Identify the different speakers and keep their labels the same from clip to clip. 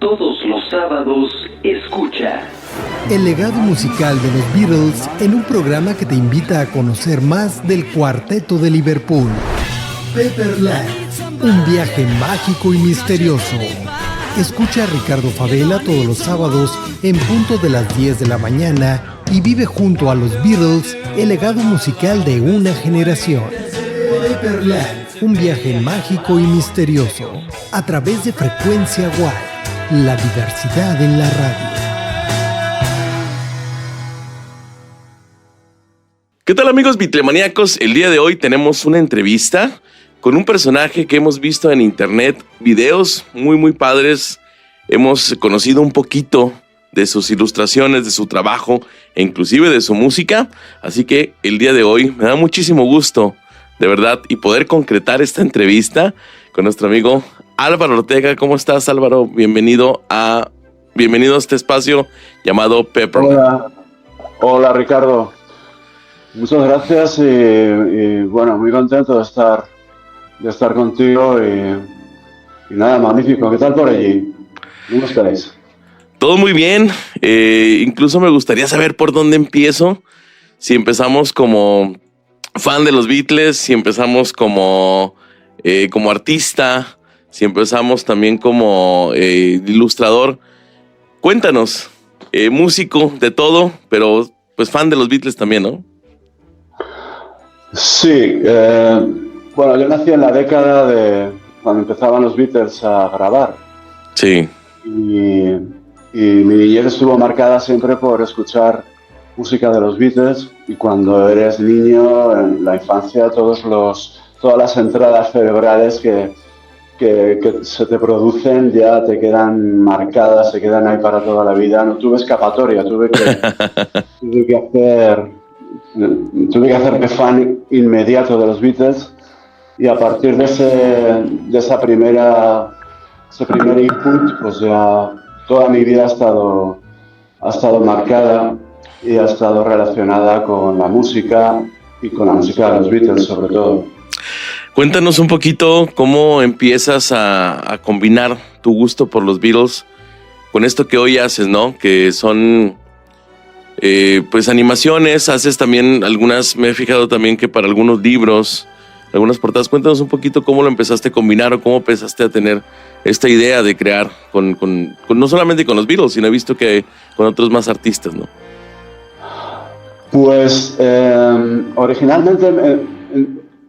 Speaker 1: Todos los sábados, escucha
Speaker 2: el legado musical de los Beatles en un programa que te invita a conocer más del Cuarteto de Liverpool. Pepperland, un viaje mágico y misterioso. Escucha a Ricardo Favela todos los sábados en punto de las 10 de la mañana y vive junto a los Beatles el legado musical de una generación. Pepperland, un viaje mágico y misterioso a través de Frecuencia Guay, la diversidad en la radio.
Speaker 3: ¿Qué tal, amigos bitlemaníacos? El día de hoy tenemos una entrevista con un personaje que hemos visto en internet, videos muy padres. Hemos conocido un poquito de sus ilustraciones, de su trabajo e inclusive de su música. Así que el día de hoy me da muchísimo gusto, de verdad, y poder concretar esta entrevista con nuestro amigo Álvaro Ortega. ¿Cómo estás, Álvaro? Bienvenido a este espacio llamado Pepperland.
Speaker 4: Hola, Ricardo. Muchas gracias y bueno, muy contento de estar contigo y nada, magnífico. ¿Qué tal por allí? ¿Cómo estáis?
Speaker 3: Todo muy bien. Incluso me gustaría saber por dónde empiezo. Si empezamos como fan de los Beatles, si empezamos como artista, si empezamos también como ilustrador. Cuéntanos, músico de todo, pero pues fan de los Beatles también, ¿no?
Speaker 4: Sí, bueno, yo nací en la década de cuando empezaban los Beatles a grabar.
Speaker 3: Sí.
Speaker 4: Y mi niñez estuvo marcada siempre por escuchar música de los Beatles, y cuando eres niño, en la infancia, todas las entradas cerebrales que se te producen ya te quedan marcadas, se quedan ahí para toda la vida. No tuve escapatoria, tuve que hacerme fan inmediato de los Beatles, y a partir de ese primer input, pues ya toda mi vida ha estado marcada y ha estado relacionada con la música y con la música de los Beatles sobre todo.
Speaker 3: Cuéntanos un poquito cómo empiezas a combinar tu gusto por los Beatles con esto que hoy haces, ¿no? Que son pues animaciones, haces también algunas, me he fijado también que para algunos libros, algunas portadas. Cuéntanos un poquito cómo lo empezaste a combinar o cómo empezaste a tener esta idea de crear con no solamente con los Beatles, sino he visto que con otros más artistas, ¿no?
Speaker 4: Pues originalmente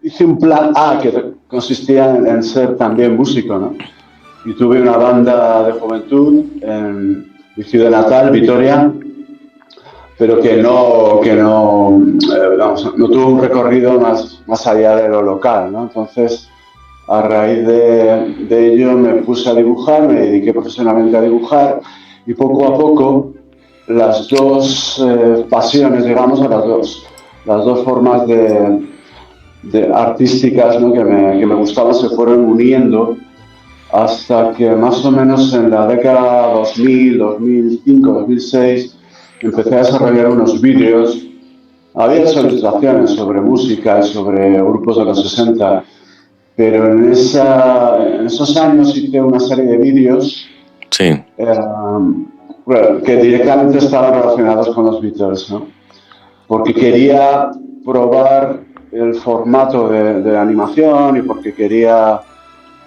Speaker 4: hice un plan A que consistía en ser también músico, ¿no? Y tuve una banda de juventud en mi ciudad natal, Vitoria, pero que no tuvo un recorrido más allá de lo local, ¿no? Entonces, a raíz de ello me puse a dibujar, me dediqué profesionalmente a dibujar, y poco a poco las dos pasiones, digamos, las dos formas de artísticas, ¿no? que me gustaban se fueron uniendo, hasta que más o menos en la década 2000, 2005, 2006 empecé a desarrollar unos vídeos. Había hecho ilustraciones sobre música y sobre grupos de los 60, pero en esos años hice una serie de vídeos
Speaker 3: sí.
Speaker 4: Que directamente estaban relacionados con los Beatles, ¿no? Porque quería probar el formato de animación y porque quería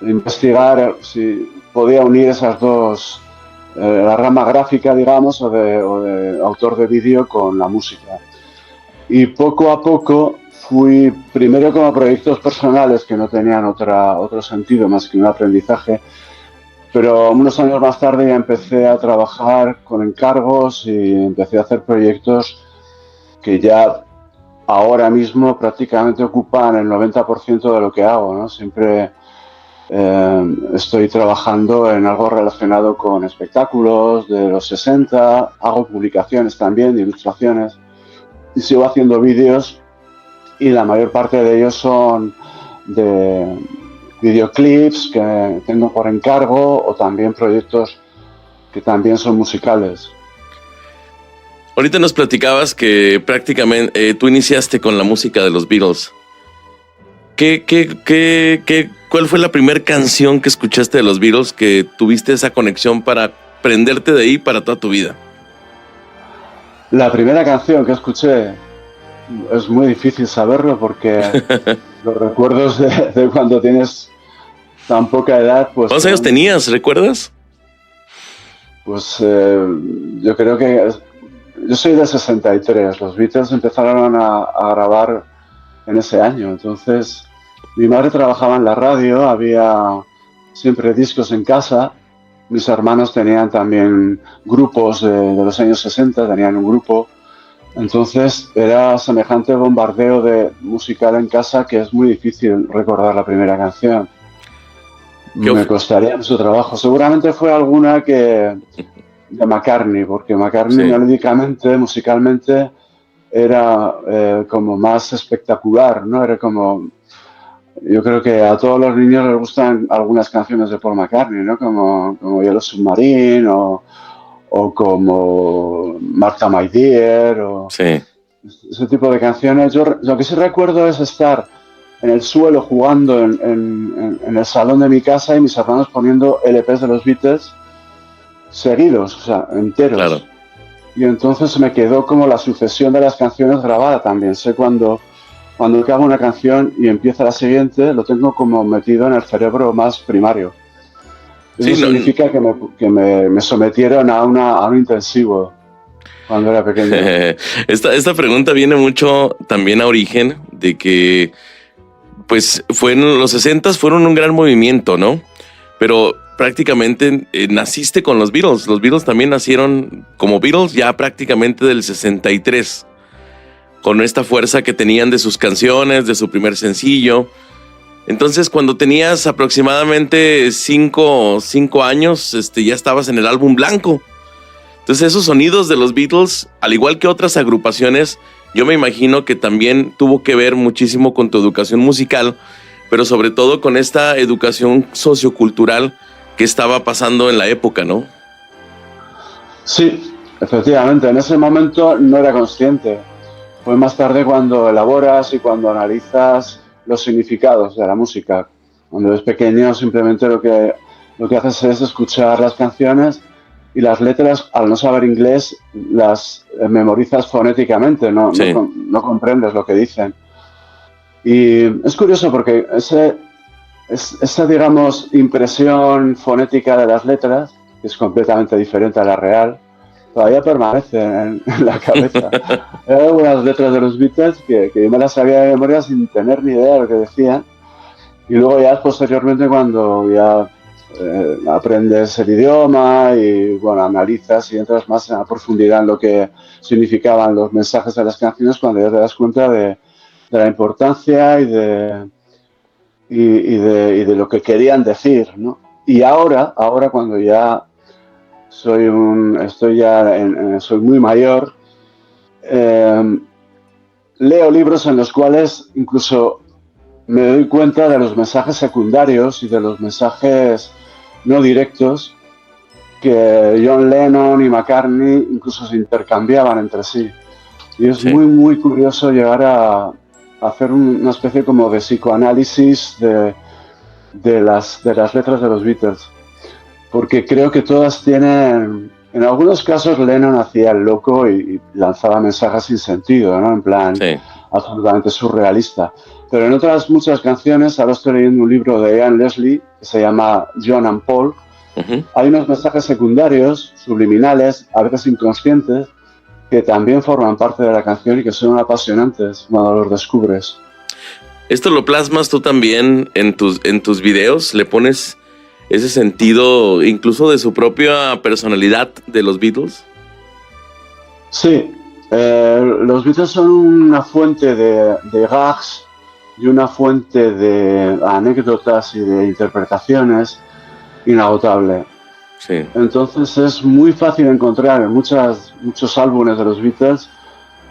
Speaker 4: investigar si podía unir esas dos, la rama gráfica, digamos, o de autor de vídeo con la música. Y poco a poco fui, primero como proyectos personales que no tenían otro sentido más que un aprendizaje, pero unos años más tarde ya empecé a trabajar con encargos y empecé a hacer proyectos que ya ahora mismo prácticamente ocupan el 90% de lo que hago, ¿no? Siempre estoy trabajando en algo relacionado con espectáculos de los 60, hago publicaciones también de ilustraciones y sigo haciendo vídeos, y la mayor parte de ellos son de videoclips que tengo por encargo, o también proyectos que también son musicales.
Speaker 3: Ahorita nos platicabas que prácticamente tú iniciaste con la música de los Beatles. ¿Cuál fue la primera canción que escuchaste de los Beatles que tuviste esa conexión para prenderte de ahí para toda tu vida?
Speaker 4: La primera canción que escuché es muy difícil saberlo porque los recuerdos de cuando tienes tan poca edad, pues...
Speaker 3: ¿Cuántos años tenías, recuerdas?
Speaker 4: Pues yo creo que... Yo soy del 63, los Beatles empezaron a grabar en ese año, entonces mi madre trabajaba en la radio, había siempre discos en casa, mis hermanos tenían también grupos de los años 60, tenían un grupo, entonces era semejante bombardeo musical en casa que es muy difícil recordar la primera canción. Me costaría mucho trabajo. Seguramente fue alguna de McCartney, porque McCartney melódicamente, musicalmente, era como más espectacular, ¿no? Era como... Yo creo que a todos los niños les gustan algunas canciones de Paul McCartney, ¿no? Como Yellow Submarine o como Martha My Dear o ese tipo de canciones. Yo lo que sí recuerdo es estar en el suelo jugando en el salón de mi casa y mis hermanos poniendo LPs de los Beatles seguidos, o sea, enteros.
Speaker 3: Claro.
Speaker 4: Y entonces me quedó como la sucesión de las canciones grabada también. Sé cuando acaba una canción y empieza la siguiente, lo tengo como metido en el cerebro más primario. Eso significa que me sometieron a un intensivo cuando era pequeño.
Speaker 3: Esta pregunta viene mucho también a origen de que pues los 60s fueron un gran movimiento, ¿no? Pero prácticamente naciste con los Beatles. Los Beatles también nacieron como Beatles ya prácticamente del 63, con esta fuerza que tenían de sus canciones, de su primer sencillo. Entonces, cuando tenías aproximadamente 5 años, ya estabas en el álbum blanco. Entonces, esos sonidos de los Beatles, al igual que otras agrupaciones, yo me imagino que también tuvo que ver muchísimo con tu educación musical, pero sobre todo con esta educación sociocultural que estaba pasando en la época, ¿no?
Speaker 4: Sí, efectivamente. En ese momento no era consciente. Fue más tarde cuando elaboras y cuando analizas los significados de la música. Cuando eres pequeño simplemente lo que haces es escuchar las canciones y las letras, al no saber inglés, las memorizas fonéticamente, no comprendes lo que dicen. Y es curioso porque esa, digamos, impresión fonética de las letras, que es completamente diferente a la real, todavía permanece en la cabeza. Hay algunas letras de los Beatles que yo me las sabía de memoria sin tener ni idea de lo que decían. Y luego ya posteriormente cuando ya aprendes el idioma y bueno, analizas y entras más en la profundidad en lo que significaban los mensajes de las canciones, cuando ya te das cuenta de la importancia y de lo que querían decir, ¿no? Y ahora cuando ya soy muy mayor, leo libros en los cuales incluso me doy cuenta de los mensajes secundarios y de los mensajes no directos que John Lennon y McCartney incluso se intercambiaban entre sí. Y es muy, muy curioso llegar a hacer una especie como de psicoanálisis de las letras de los Beatles. Porque creo que todas tienen... En algunos casos Lennon hacía el loco y lanzaba mensajes sin sentido, ¿no? En plan absolutamente surrealista. Pero en otras muchas canciones, ahora estoy leyendo un libro de Ian Leslie que se llama John and Paul. Hay unos mensajes secundarios, subliminales, a veces inconscientes, que también forman parte de la canción y que son apasionantes cuando los descubres.
Speaker 3: ¿Esto lo plasmas tú también en tus videos? ¿Le pones ese sentido incluso de su propia personalidad de los Beatles?
Speaker 4: Sí, los Beatles son una fuente de gags y una fuente de anécdotas y de interpretaciones inagotable.
Speaker 3: Sí.
Speaker 4: Entonces es muy fácil encontrar en muchos álbumes de los Beatles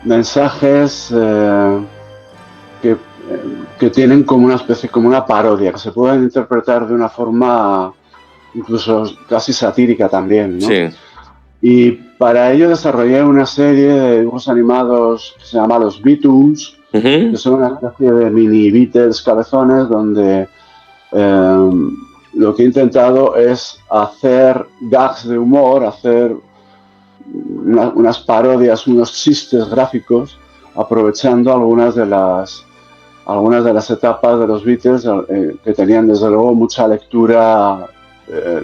Speaker 4: mensajes que tienen como una especie, como una parodia, que se pueden interpretar de una forma incluso casi satírica también, ¿no?
Speaker 3: Sí.
Speaker 4: Y para ello desarrollé una serie de dibujos animados que se llama los Beatoons,
Speaker 3: Ujú.
Speaker 4: que son una especie de mini Beatles cabezones donde lo que he intentado es hacer gags de humor, hacer unas parodias, unos chistes gráficos, aprovechando algunas de las etapas de los Beatles que tenían desde luego mucha lectura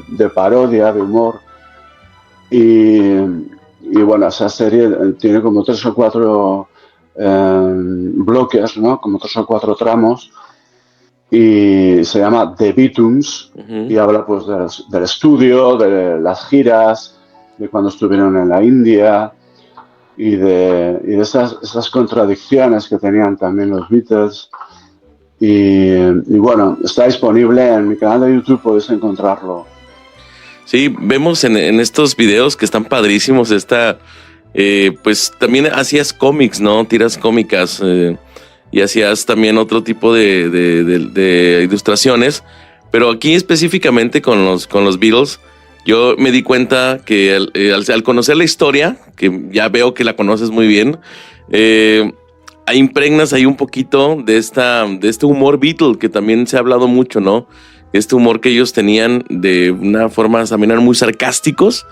Speaker 4: de parodia, de humor. Y bueno, esa serie tiene como 3 o 4 bloques, ¿no? Como 3 o 4 tramos, y se llama The Beatles,
Speaker 3: Ujú.
Speaker 4: y habla pues del estudio, de las giras, de cuando estuvieron en la India y de esas contradicciones que tenían también los Beatles. Y bueno, está disponible en mi canal de YouTube, podéis encontrarlo.
Speaker 3: Sí, vemos en estos videos que están padrísimos pues también hacías cómics, ¿no? Tiras cómicas y hacías también otro tipo de ilustraciones, pero aquí específicamente con los Beatles, yo me di cuenta que al conocer la historia, que ya veo que la conoces muy bien, ahí impregnas ahí un poquito de este humor Beatle que también se ha hablado mucho, ¿no? Este humor que ellos tenían de una forma también muy sarcásticos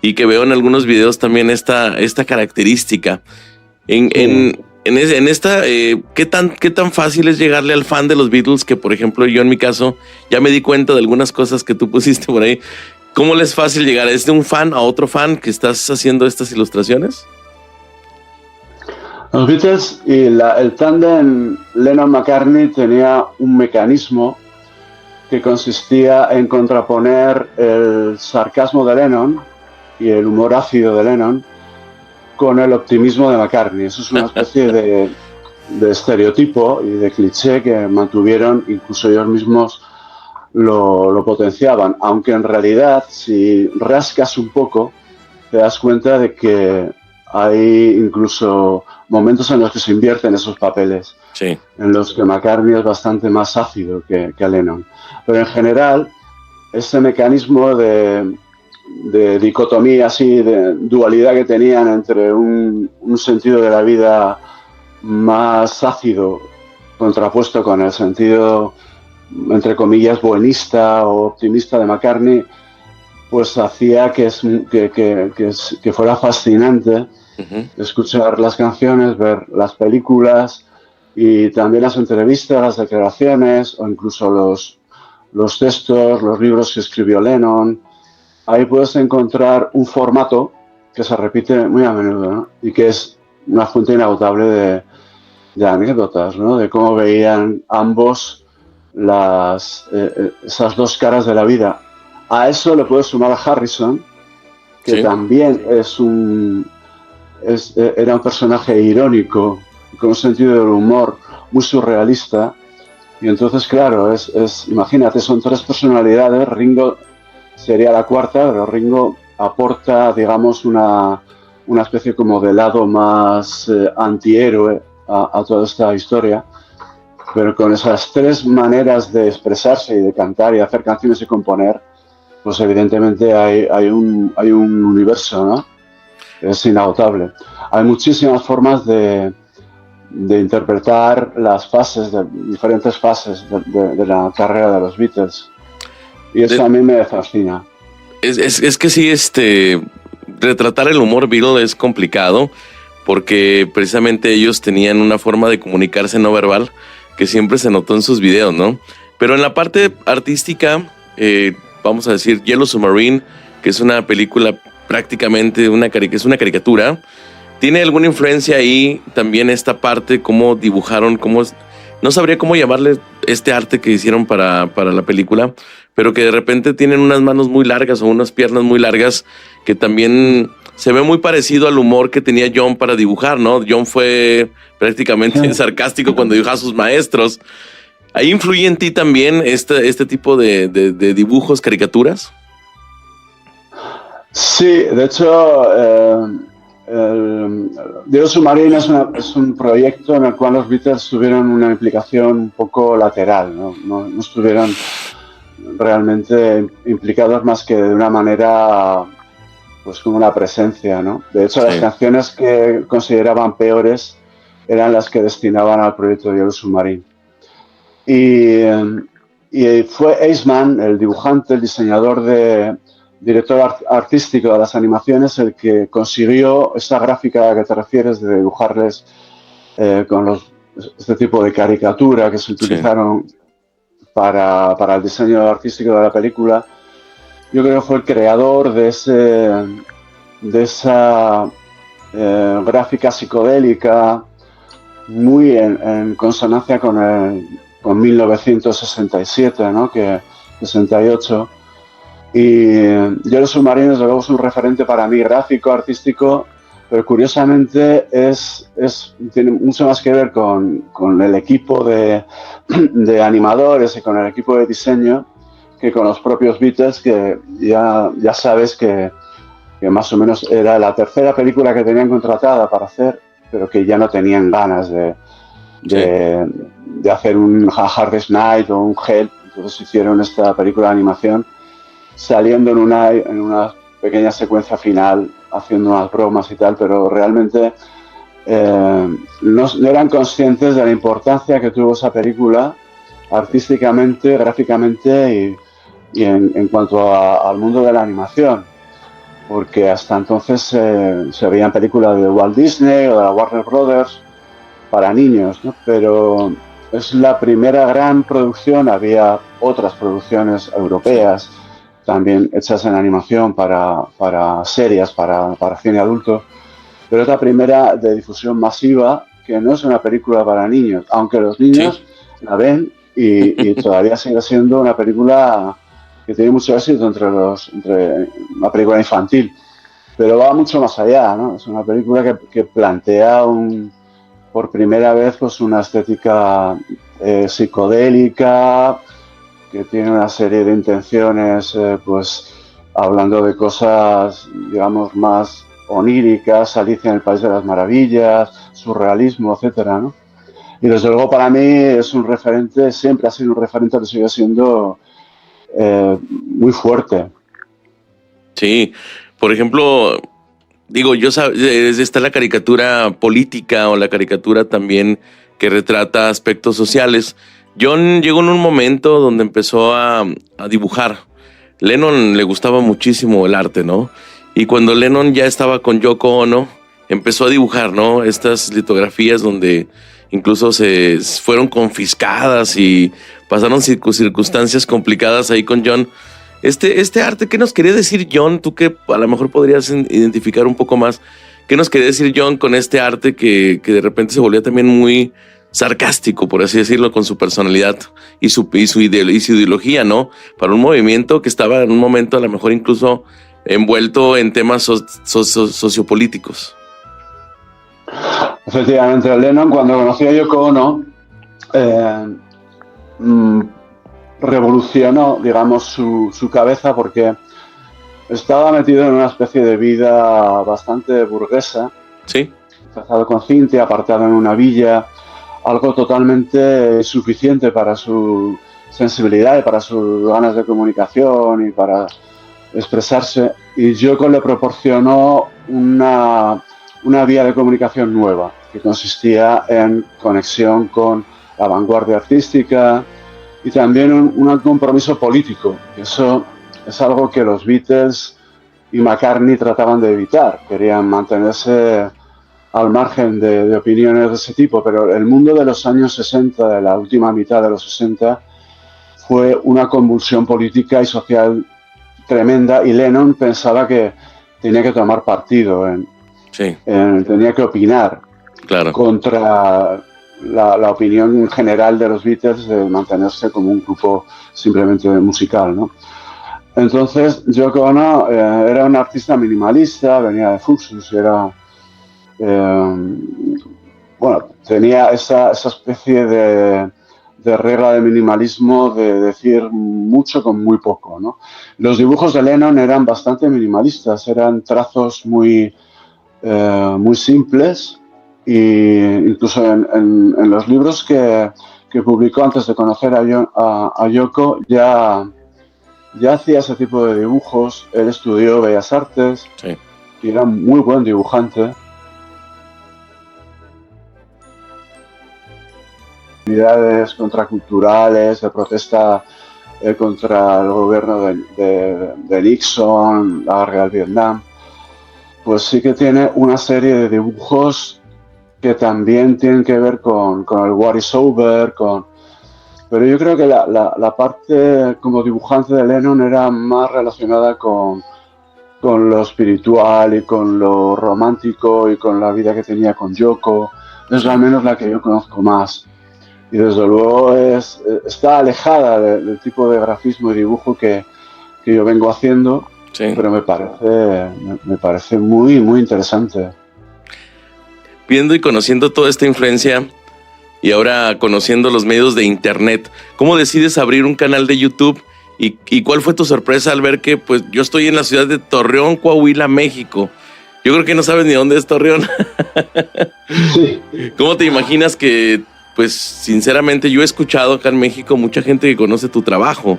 Speaker 3: y que veo en algunos videos también esta característica. En esta, ¿qué tan fácil es llegarle al fan de los Beatles? Que por ejemplo yo en mi caso ya me di cuenta de algunas cosas que tú pusiste por ahí. ¿Cómo le es fácil llegar? ¿Es de un fan a otro fan que estás haciendo estas ilustraciones?
Speaker 4: Los Beatles y el tándem Lennon-McCartney tenía un mecanismo que consistía en contraponer el sarcasmo de Lennon y el humor ácido de Lennon con el optimismo de McCartney. Eso es una especie de estereotipo y de cliché que mantuvieron, incluso ellos mismos lo potenciaban, aunque en realidad si rascas un poco te das cuenta de que hay incluso momentos en los que se invierten esos papeles,
Speaker 3: Sí.
Speaker 4: en los que McCartney es bastante más ácido que Lennon. Pero en general, ese mecanismo de dicotomía, así, de dualidad que tenían entre un sentido de la vida más ácido contrapuesto con el sentido, entre comillas, buenista o optimista de McCartney, pues hacía que fuera fascinante escuchar las canciones, ver las películas y también las entrevistas, las declaraciones o incluso los textos, los libros que escribió Lennon. Ahí puedes encontrar un formato que se repite muy a menudo, ¿no? Y que es una fuente inagotable de anécdotas, ¿no? De cómo veían ambos esas dos caras de la vida. A eso le puedes sumar a Harrison, que
Speaker 3: Sí.
Speaker 4: también era un personaje irónico, con un sentido del humor muy surrealista. Y entonces, claro, imagínate, son 3 personalidades. Ringo sería la cuarta, pero Ringo aporta, digamos, una especie como de lado más antihéroe a toda esta historia. Pero con esas 3 maneras de expresarse y de cantar y de hacer canciones y componer, pues evidentemente hay un universo, ¿no? Es inagotable. Hay muchísimas formas de interpretar las diferentes fases de la carrera de los Beatles. Y eso a mí me fascina.
Speaker 3: Es que sí, retratar el humor Beatle es complicado porque precisamente ellos tenían una forma de comunicarse no verbal que siempre se notó en sus videos, ¿no? Pero en la parte artística, vamos a decir Yellow Submarine, que es una película prácticamente es una caricatura, ¿tiene alguna influencia ahí también esta parte, cómo dibujaron, no sabría cómo llamarle este arte que hicieron para la película, pero que de repente tienen unas manos muy largas o unas piernas muy largas que también se ve muy parecido al humor que tenía John para dibujar, ¿no? John fue prácticamente sarcástico cuando dibujaba a sus maestros. ¿Ahí influye en ti también este tipo de dibujos, caricaturas?
Speaker 4: Sí, de hecho, Yellow Submarine es un proyecto en el cual los Beatles tuvieron una implicación un poco lateral, ¿no? No estuvieron realmente implicados más que de una manera, pues como una presencia, ¿no? De hecho, las canciones que consideraban peores eran las que destinaban al proyecto de Yellow Submarine. Y fue Eisman, el dibujante, el diseñador director artístico de las animaciones, el que consiguió esa gráfica a la que te refieres de dibujarles con este tipo de caricatura que se utilizaron para el diseño artístico de la película. Yo creo que fue el creador de esa gráfica psicodélica muy en consonancia con 1967, ¿no? 68. Y Yellow Submarine, desde luego, es un referente para mí gráfico, artístico, pero curiosamente tiene mucho más que ver con el equipo de animadores y con el equipo de diseño que con los propios Beatles, que ya sabes que más o menos era la tercera película que tenían contratada para hacer, pero que ya no tenían ganas de hacer un Hardest Night o un Help. Entonces hicieron esta película de animación saliendo en una pequeña secuencia final, haciendo unas bromas y tal, pero realmente no eran conscientes de la importancia que tuvo esa película artísticamente, gráficamente y en cuanto al mundo de la animación, porque hasta entonces se veían películas de Walt Disney o de la Warner Brothers para niños, ¿no? Pero es la primera gran producción. Había otras producciones europeas también hechas en animación para series, para cine adulto, pero es la primera de difusión masiva que no es una película para niños, aunque los niños la ven y todavía sigue siendo una película que tiene mucho éxito entre una película infantil, pero va mucho más allá, ¿no? Es una película que plantea por primera vez pues una estética psicodélica, que tiene una serie de intenciones, pues hablando de cosas, digamos, más oníricas, Alicia en el País de las Maravillas, surrealismo, etcétera, ¿no? Y desde luego para mí es un referente, siempre ha sido un referente que sigue siendo muy fuerte.
Speaker 3: Sí, por ejemplo, digo, está la caricatura política o la caricatura también que retrata aspectos sociales. John llegó en un momento donde empezó a dibujar. Lennon le gustaba muchísimo el arte, ¿no? Y cuando Lennon ya estaba con Yoko Ono, empezó a dibujar, ¿no? Estas litografías donde incluso se fueron confiscadas y pasaron circunstancias complicadas ahí con John. Este arte, ¿qué nos quería decir John? Tú que a lo mejor podrías identificar un poco más. ¿Qué nos quería decir John con este arte que de repente se volvió también muy sarcástico, por así decirlo, con su personalidad y su ideología, ¿no? Para un movimiento que estaba en un momento a lo mejor incluso envuelto en temas sociopolíticos.
Speaker 4: Efectivamente, Lennon, cuando conoció a Yoko Ono, revolucionó, digamos, su cabeza, porque estaba metido en una especie de vida bastante burguesa.
Speaker 3: Sí.
Speaker 4: Casado con Cynthia, apartado en una villa, algo totalmente suficiente para su sensibilidad y para sus ganas de comunicación y para expresarse. Y Yoko le proporcionó una vía de comunicación nueva, que consistía en conexión con la vanguardia artística y también un compromiso político. Eso es algo que los Beatles y McCartney trataban de evitar. Querían mantenerse al margen de opiniones de ese tipo, pero el mundo de los años 60, de la última mitad de los 60, fue una convulsión política y social tremenda, y Lennon pensaba que tenía que tomar partido, tenía que opinar contra la opinión general de los Beatles de mantenerse como un grupo simplemente musical, ¿no? Entonces, Yoko Ono era una artista minimalista, venía de Fluxus, tenía esa especie de regla de minimalismo de decir mucho con muy poco, ¿no? Los dibujos de Lennon eran bastante minimalistas, eran trazos muy simples, e incluso en los libros que publicó antes de conocer a Yoko ya hacía ese tipo de dibujos. Él estudió Bellas Artes y era un muy buen dibujante. actividades contraculturales, de protesta contra el gobierno de Nixon, la guerra del Vietnam, pues sí que tiene una serie de dibujos que también tienen que ver con el War is Over, pero yo creo que la parte como dibujante de Lennon era más relacionada con lo espiritual y con lo romántico y con la vida que tenía con Yoko. Es al menos la que yo conozco más. Y desde luego está alejada del tipo de grafismo y dibujo que yo vengo haciendo, sí. Pero me parece muy, muy interesante.
Speaker 3: Viendo y conociendo toda esta influencia y ahora conociendo los medios de internet, ¿cómo decides abrir un canal de YouTube? ¿Y cuál fue tu sorpresa al ver que pues yo estoy en la ciudad de Torreón, Coahuila, México? Yo creo que no sabes ni dónde es Torreón.
Speaker 4: Sí.
Speaker 3: ¿Cómo te imaginas que, pues sinceramente yo he escuchado acá en México mucha gente que conoce tu trabajo?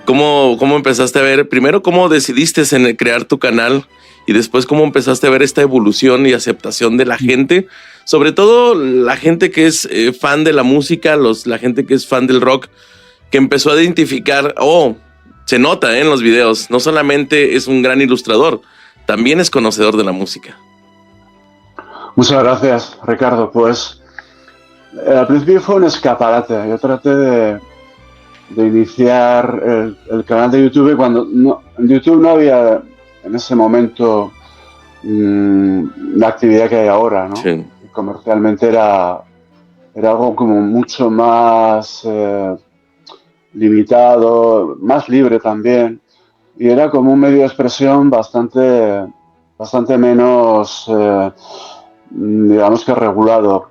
Speaker 3: ¿Cómo empezaste a ver, primero cómo decidiste en crear tu canal y después cómo empezaste a ver esta evolución y aceptación de la gente? Sobre todo la gente que es fan de la música, la gente que es fan del rock, que empezó a identificar, se nota en los videos, no solamente es un gran ilustrador, también es conocedor de la música.
Speaker 4: Muchas gracias, Ricardo. Pues al principio fue un escaparate. Yo traté de iniciar el canal de YouTube cuando en YouTube no había en ese momento la actividad que hay ahora, ¿no?
Speaker 3: Sí.
Speaker 4: Comercialmente era algo como mucho más limitado, más libre también, y era como un medio de expresión bastante menos, digamos que regulado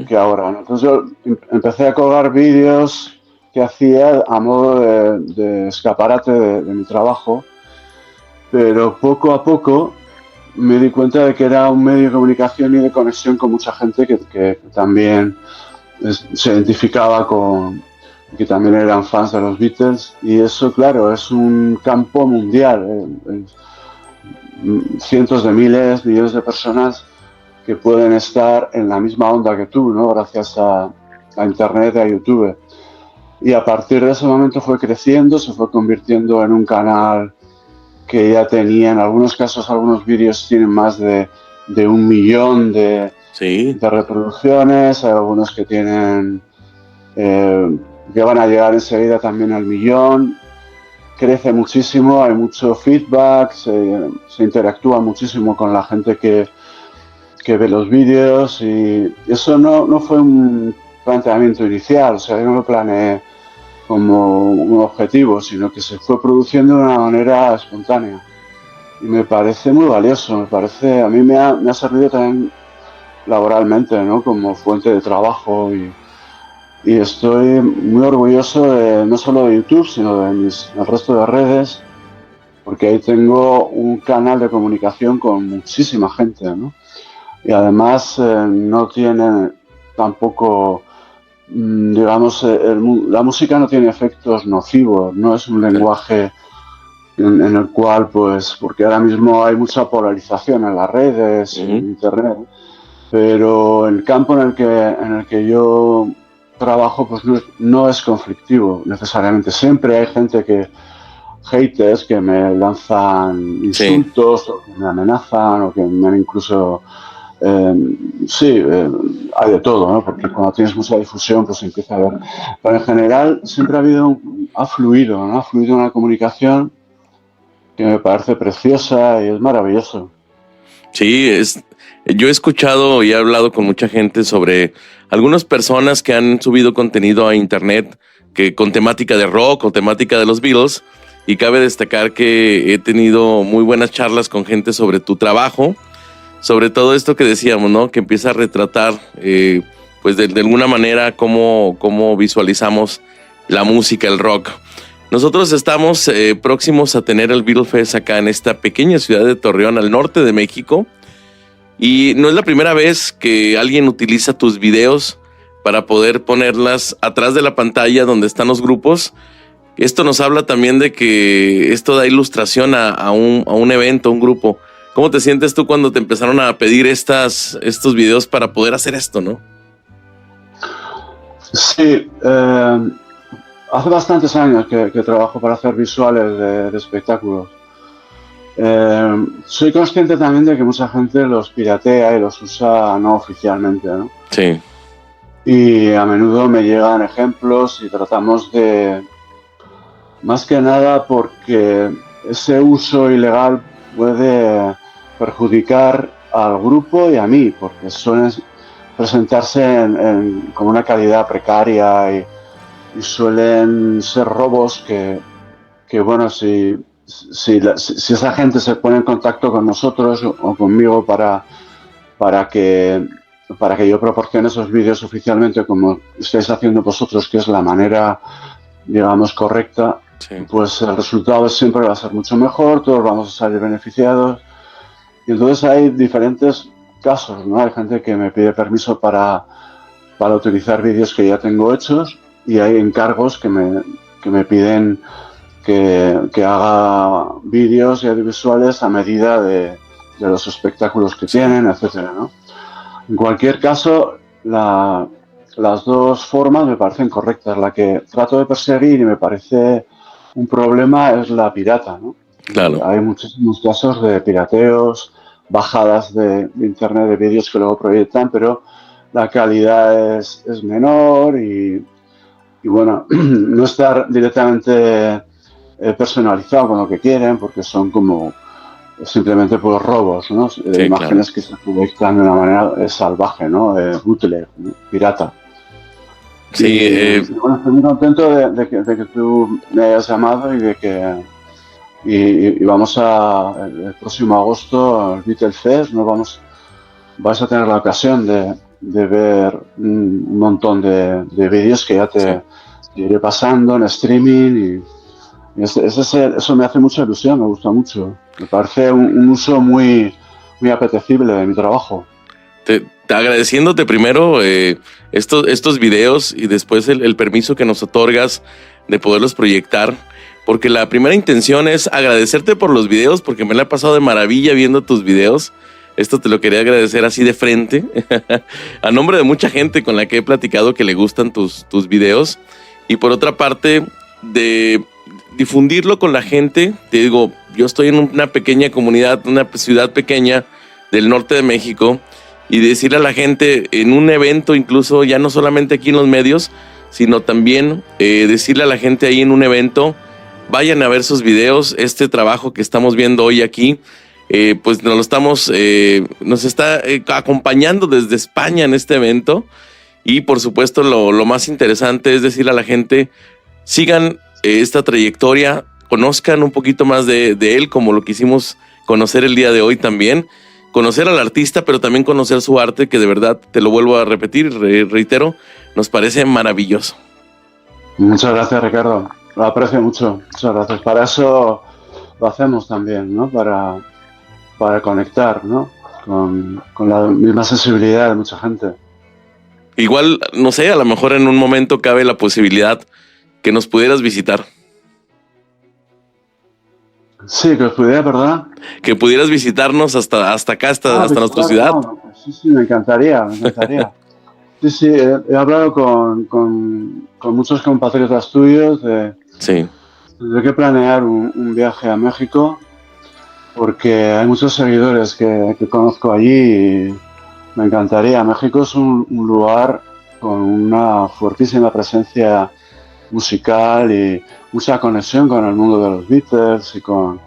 Speaker 4: que ahora, ¿no? Entonces yo empecé a colgar vídeos que hacía a modo de escaparate de mi trabajo, pero poco a poco me di cuenta de que era un medio de comunicación y de conexión con mucha gente que también se identificaba que también eran fans de los Beatles, y eso, claro, es un campo mundial, cientos de miles, millones de personas que pueden estar en la misma onda que tú, ¿no? Gracias a Internet y a YouTube. Y a partir de ese momento fue creciendo, se fue convirtiendo en un canal que ya tenía, en algunos casos, algunos vídeos tienen más de 1 millón de reproducciones, hay algunos que tienen que van a llegar enseguida también al 1 millón. Crece muchísimo, hay mucho feedback, se interactúa muchísimo con la gente que ve los vídeos, y eso no fue un planteamiento inicial, o sea, yo no lo planeé como un objetivo, sino que se fue produciendo de una manera espontánea. Y me parece muy valioso, a mí me ha servido también laboralmente, ¿no? Como fuente de trabajo, y estoy muy orgulloso no solo de YouTube, sino del resto de redes, porque ahí tengo un canal de comunicación con muchísima gente, ¿no? Y además no tiene tampoco, digamos, la música no tiene efectos nocivos, no es un lenguaje en el cual, pues, porque ahora mismo hay mucha polarización en las redes, en Internet, pero el campo en el que yo trabajo, pues no es conflictivo necesariamente. Siempre hay gente haters que me lanzan insultos, o que me amenazan, o que me han incluso hay de todo, ¿no? Porque cuando tienes mucha difusión, pues empieza a haber. Pero en general siempre ha fluido una comunicación que me parece preciosa y es maravilloso.
Speaker 3: Sí, yo he escuchado y he hablado con mucha gente sobre algunas personas que han subido contenido a internet con temática de rock o temática de los Beatles, y cabe destacar que he tenido muy buenas charlas con gente sobre tu trabajo, sobre todo esto que decíamos, ¿no? Que empieza a retratar, pues de alguna manera cómo visualizamos la música, el rock. Nosotros estamos próximos a tener el Beatle Fest acá en esta pequeña ciudad de Torreón, al norte de México. Y no es la primera vez que alguien utiliza tus videos para poder ponerlas atrás de la pantalla donde están los grupos. Esto nos habla también de que esto da ilustración a un evento, a un grupo. ¿Cómo te sientes tú cuando te empezaron a pedir estos videos para poder hacer esto, no?
Speaker 4: Sí, hace bastantes años que trabajo para hacer visuales de espectáculos. Soy consciente también de que mucha gente los piratea y los usa no oficialmente, ¿no?
Speaker 3: Sí,
Speaker 4: Y a menudo me llegan ejemplos y tratamos de, más que nada porque ese uso ilegal puede perjudicar al grupo y a mí, porque suelen presentarse con una calidad precaria y suelen ser robos que bueno, si esa gente se pone en contacto con nosotros o conmigo para que, para que yo proporcione esos vídeos oficialmente como estáis haciendo vosotros, que es la manera, digamos, correcta,
Speaker 3: sí.
Speaker 4: pues el resultado siempre va a ser mucho mejor, todos vamos a salir beneficiados. Y entonces hay diferentes casos, ¿no? Hay gente que me pide permiso para utilizar vídeos que ya tengo hechos y hay encargos que me piden que haga vídeos y audiovisuales a medida de los espectáculos que tienen, etcétera, ¿no? En cualquier caso, las dos formas me parecen correctas. La que trato de perseguir y me parece un problema es la pirata, ¿no?
Speaker 3: Claro.
Speaker 4: Hay muchísimos casos de pirateos, bajadas de internet de vídeos que luego proyectan, pero la calidad es menor y bueno, no está directamente personalizado con lo que quieren, porque son como simplemente pues robos, ¿no? Imágenes, claro, que se proyectan de una manera salvaje, ¿no? Bootleg, ¿no? Pirata.
Speaker 3: Sí,
Speaker 4: y bueno, estoy muy contento de que tú me hayas llamado y de que y vamos el próximo agosto al Beatlefest, vais a tener la ocasión de ver un montón de vídeos que ya te iré pasando en streaming y eso me hace mucha ilusión, me gusta mucho. Me parece un uso muy, muy apetecible de mi trabajo.
Speaker 3: Agradeciéndote primero estos videos y después el permiso que nos otorgas de poderlos proyectar, porque la primera intención es agradecerte por los videos, porque me la he pasado de maravilla viendo tus videos. Esto te lo quería agradecer así de frente, a nombre de mucha gente con la que he platicado que le gustan tus videos. Y por otra parte, de difundirlo con la gente. Te digo, yo estoy en una pequeña comunidad, una ciudad pequeña del norte de México, y decirle a la gente en un evento, incluso ya no solamente aquí en los medios, sino también decirle a la gente ahí en un evento, vayan a ver sus videos. Este trabajo que estamos viendo hoy aquí, pues nos está acompañando desde España en este evento. Y por supuesto lo más interesante es decirle a la gente, sigan esta trayectoria, conozcan un poquito más de él, como lo quisimos conocer el día de hoy también. Conocer al artista, pero también conocer su arte, que de verdad, te lo vuelvo a repetir, reitero, nos parece maravilloso.
Speaker 4: Muchas gracias, Ricardo. Lo aprecio mucho. Muchas gracias. Para eso lo hacemos también, ¿no? Para conectar, ¿no? Con la misma sensibilidad de mucha gente.
Speaker 3: Igual, no sé, a lo mejor en un momento cabe la posibilidad que nos pudieras visitar.
Speaker 4: Sí, que os pudiera, perdona.
Speaker 3: Que pudieras visitarnos hasta acá, hasta nuestra ciudad.
Speaker 4: No, sí, me encantaría. Sí, he hablado con muchos compatriotas tuyos de que planear un viaje a México, porque hay muchos seguidores que conozco allí y me encantaría. México es un lugar con una fuertísima presencia musical y mucha conexión con el mundo de los Beatles y con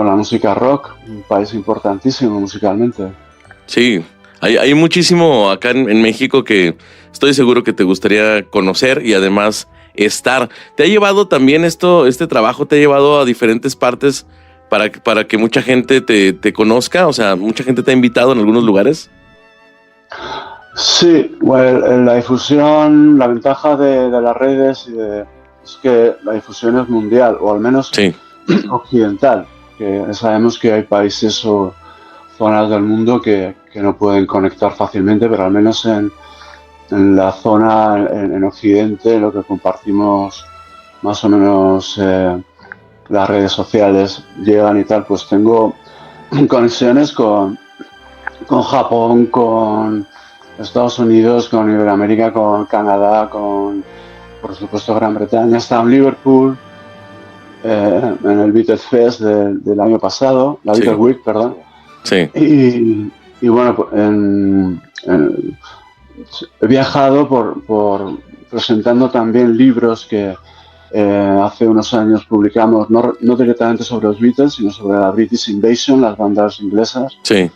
Speaker 4: la música rock, un país importantísimo musicalmente. Sí,
Speaker 3: hay muchísimo acá en México que estoy seguro que te gustaría conocer y además estar. ¿Te ha llevado también este trabajo, te ha llevado a diferentes partes para que mucha gente te conozca? O sea, ¿mucha gente te ha invitado en algunos lugares?
Speaker 4: Sí, bueno, la difusión, la ventaja de las redes es que la difusión es mundial, o al menos occidental, que sabemos que hay países o zonas del mundo que no pueden conectar fácilmente, pero al menos en la zona, en Occidente, en lo que compartimos más o menos las redes sociales llegan y tal, pues tengo conexiones con Japón, con Estados Unidos, con Iberoamérica, con Canadá, con, por supuesto, Gran Bretaña. He estado en Liverpool, en el Beatles Fest del año pasado, la Beatles Week, perdón.
Speaker 3: Sí.
Speaker 4: Y bueno, he viajado por presentando también libros que hace unos años publicamos, no directamente sobre los Beatles, sino sobre la British Invasion, las bandas inglesas.
Speaker 3: Sí.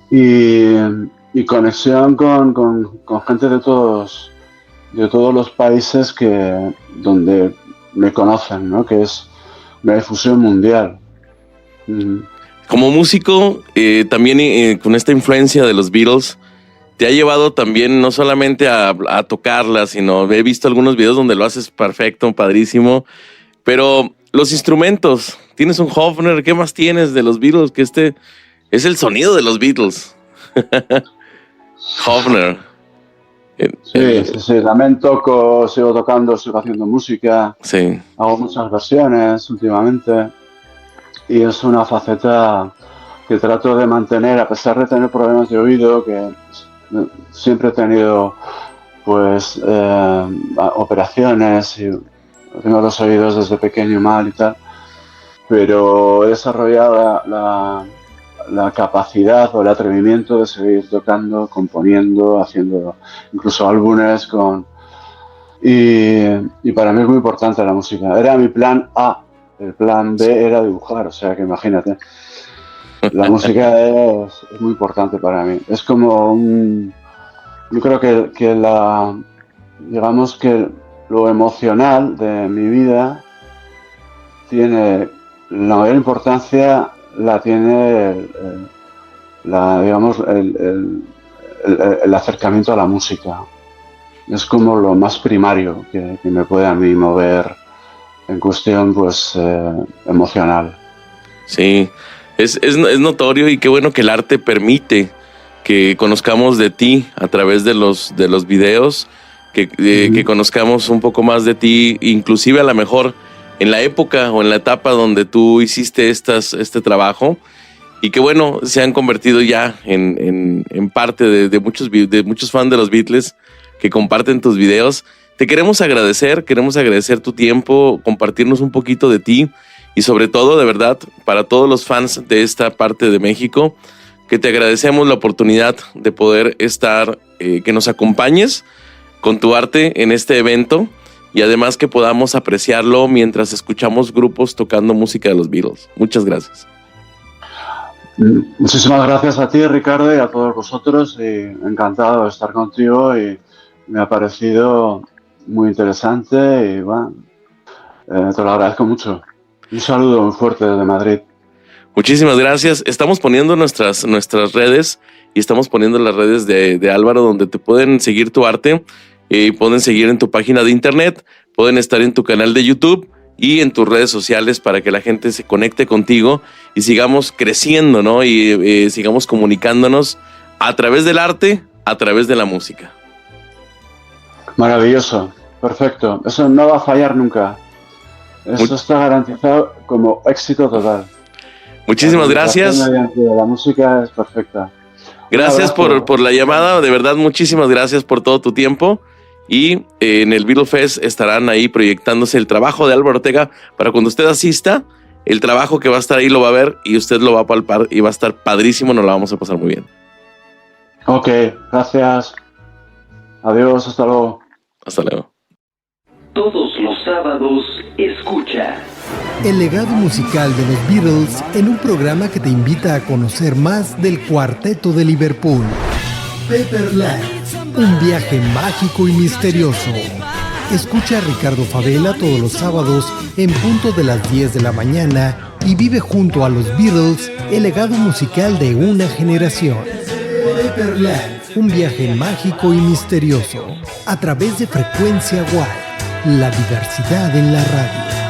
Speaker 4: Y conexión con gente de todos los países donde me conocen, ¿no? Que es una difusión mundial.
Speaker 3: Como músico, también con esta influencia de los Beatles, te ha llevado también no solamente a tocarla, sino he visto algunos videos donde lo haces perfecto, padrísimo, pero los instrumentos, tienes un Hofner, ¿qué más tienes de los Beatles? Que este es el sonido de los Beatles. Hofner.
Speaker 4: Sí, también sigo tocando, sigo haciendo música, hago muchas versiones últimamente y es una faceta que trato de mantener a pesar de tener problemas de oído, que siempre he tenido pues operaciones y tengo los oídos desde pequeño mal y tal, pero he desarrollado la capacidad o el atrevimiento de seguir tocando, componiendo, haciendo incluso álbumes y para mí es muy importante la música. Era mi plan A, el plan B era dibujar, o sea que imagínate. La música es muy importante para mí. Es como yo creo que digamos que lo emocional de mi vida tiene la mayor importancia, la tiene el acercamiento a la música. Es como lo más primario que me puede a mí mover en cuestión pues emocional.
Speaker 3: Sí, es notorio y qué bueno que el arte permite que conozcamos de ti a través de los videos, que conozcamos un poco más de ti, inclusive a lo mejor en la época o en la etapa donde tú hiciste este trabajo, y que bueno, se han convertido ya en parte de muchos fans de los Beatles que comparten tus videos. Te queremos agradecer tu tiempo, compartirnos un poquito de ti y sobre todo, de verdad, para todos los fans de esta parte de México, que te agradecemos la oportunidad de poder estar, que nos acompañes con tu arte en este evento y además que podamos apreciarlo mientras escuchamos grupos tocando música de los Beatles. Muchas gracias.
Speaker 4: Muchísimas gracias a ti, Ricardo, y a todos vosotros. Y encantado de estar contigo y me ha parecido muy interesante y bueno, te lo agradezco mucho. Un saludo muy fuerte desde Madrid.
Speaker 3: Muchísimas gracias. Estamos poniendo nuestras redes y estamos poniendo las redes de Álvaro donde te pueden seguir tu arte. Pueden seguir en tu página de internet, pueden estar en tu canal de YouTube y en tus redes sociales para que la gente se conecte contigo y sigamos creciendo, ¿no? Y sigamos comunicándonos a través del arte, a través de la música.
Speaker 4: Maravilloso, perfecto. Eso no va a fallar nunca. Eso está garantizado como éxito total.
Speaker 3: Muchísimas gracias.
Speaker 4: La música es perfecta.
Speaker 3: Gracias por la llamada, de verdad, muchísimas gracias por todo tu tiempo. Y en el Beatles Fest estarán ahí proyectándose el trabajo de Álvaro Ortega para cuando usted asista, el trabajo que va a estar ahí lo va a ver y usted lo va a palpar y va a estar padrísimo, nos la vamos a pasar muy bien.
Speaker 4: Ok, gracias. Adiós, hasta luego.
Speaker 3: Hasta luego.
Speaker 1: Todos los sábados escucha
Speaker 2: el legado musical de los Beatles en un programa que te invita a conocer más del Cuarteto de Liverpool. Pepperland, un viaje mágico y misterioso. Escucha a Ricardo Favela todos los sábados en punto de las 10 de la mañana y vive junto a los Beatles el legado musical de una generación. Pepperland, un viaje mágico y misterioso a través de Frecuencia Guay, la diversidad en la radio.